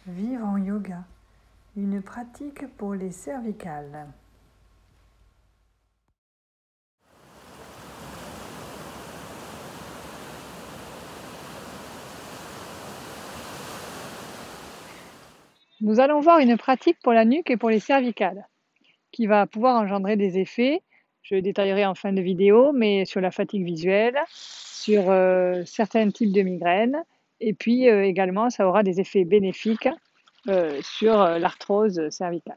Vivre en yoga, une pratique pour les cervicales. Nous allons voir une pratique pour la nuque et pour les cervicales, qui va pouvoir engendrer des effets. Je détaillerai en fin de vidéo, mais sur la fatigue visuelle, sur certains types de migraines, et puis également ça aura des effets bénéfiques sur l'arthrose cervicale.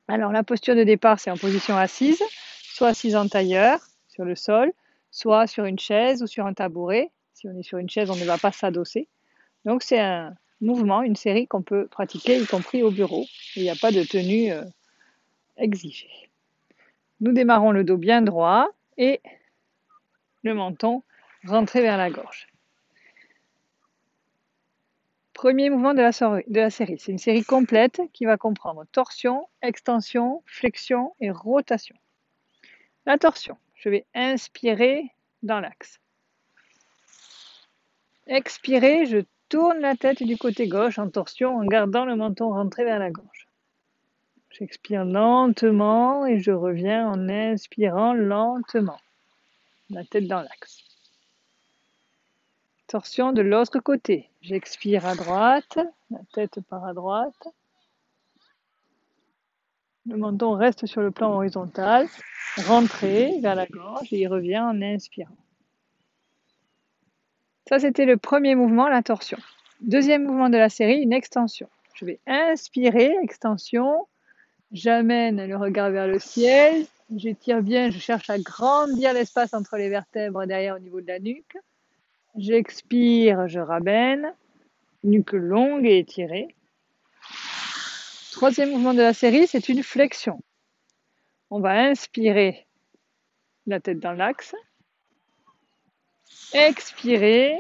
Alors la posture de départ, c'est en position assise, soit assise en tailleur sur le sol, soit sur une chaise ou sur un tabouret. Si on est sur une chaise, on ne va pas s'adosser. Donc c'est un mouvement, une série qu'on peut pratiquer, y compris au bureau. Il n'y a pas de tenue exigée. Nous démarrons le dos bien droit et le menton rentré vers la gorge. Premier mouvement de la série. C'est une série complète qui va comprendre torsion, extension, flexion et rotation. La torsion, je vais inspirer dans l'axe. Expirer, je tourne la tête du côté gauche en torsion en gardant le menton rentré vers la gorge. J'expire lentement et je reviens en inspirant lentement. La tête dans l'axe. Torsion de l'autre côté. J'expire à droite, la tête part à droite. Le menton reste sur le plan horizontal, rentré vers la gorge et il revient en inspirant. Ça, c'était le premier mouvement, la torsion. Deuxième mouvement de la série, une extension. Je vais inspirer, extension. J'amène le regard vers le ciel. J'étire bien, je cherche à grandir l'espace entre les vertèbres derrière au niveau de la nuque. J'expire, je ramène. Nuque longue et étirée. Troisième mouvement de la série, c'est une flexion. On va inspirer, la tête dans l'axe. Expirer,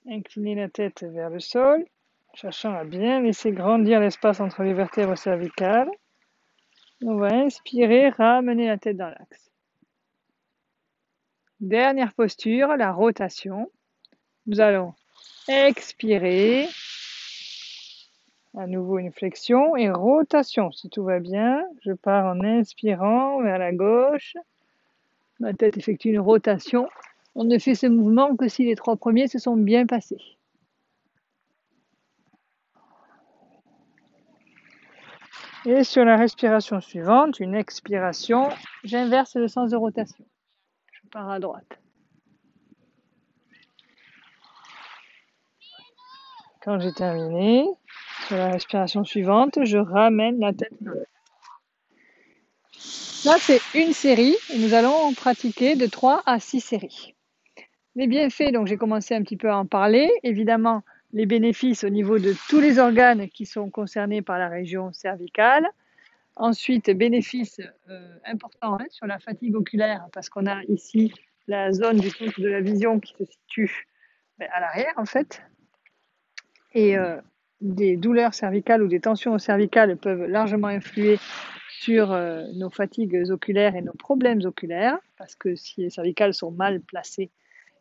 incliner la tête vers le sol, cherchant à bien laisser grandir l'espace entre les vertèbres cervicales. On va inspirer, ramener la tête dans l'axe. Dernière posture, la rotation. Nous allons expirer, à nouveau une flexion et rotation. Si tout va bien, je pars en inspirant vers la gauche. Ma tête effectue une rotation. On ne fait ce mouvement que si les trois premiers se sont bien passés. Et sur la respiration suivante, une expiration, j'inverse le sens de rotation. Je pars à droite. Quand j'ai terminé, sur la respiration suivante, je ramène la tête dans l'axe. Là, c'est une série et nous allons pratiquer de 3 à 6 séries. Les bienfaits, donc j'ai commencé un petit peu à en parler. Évidemment, les bénéfices au niveau de tous les organes qui sont concernés par la région cervicale. Ensuite, bénéfices importants sur la fatigue oculaire parce qu'on a ici la zone du centre de la vision qui se situe à l'arrière en fait. Et des douleurs cervicales ou des tensions cervicales peuvent largement influer sur nos fatigues oculaires et nos problèmes oculaires parce que si les cervicales sont mal placées,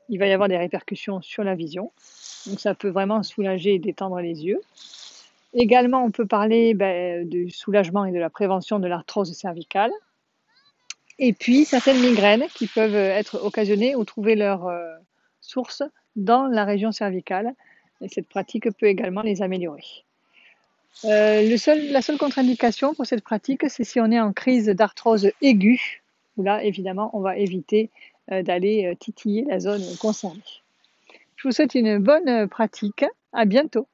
il va y avoir des répercussions sur la vision. Donc ça peut vraiment soulager et détendre les yeux. Également, on peut parler du soulagement et de la prévention de l'arthrose cervicale. Et puis, certaines migraines qui peuvent être occasionnées ou trouver leur source dans la région cervicale. Et cette pratique peut également les améliorer. La seule contre-indication pour cette pratique, c'est si on est en crise d'arthrose aiguë, où là, évidemment, on va éviter d'aller titiller la zone concernée. Je vous souhaite une bonne pratique. À bientôt.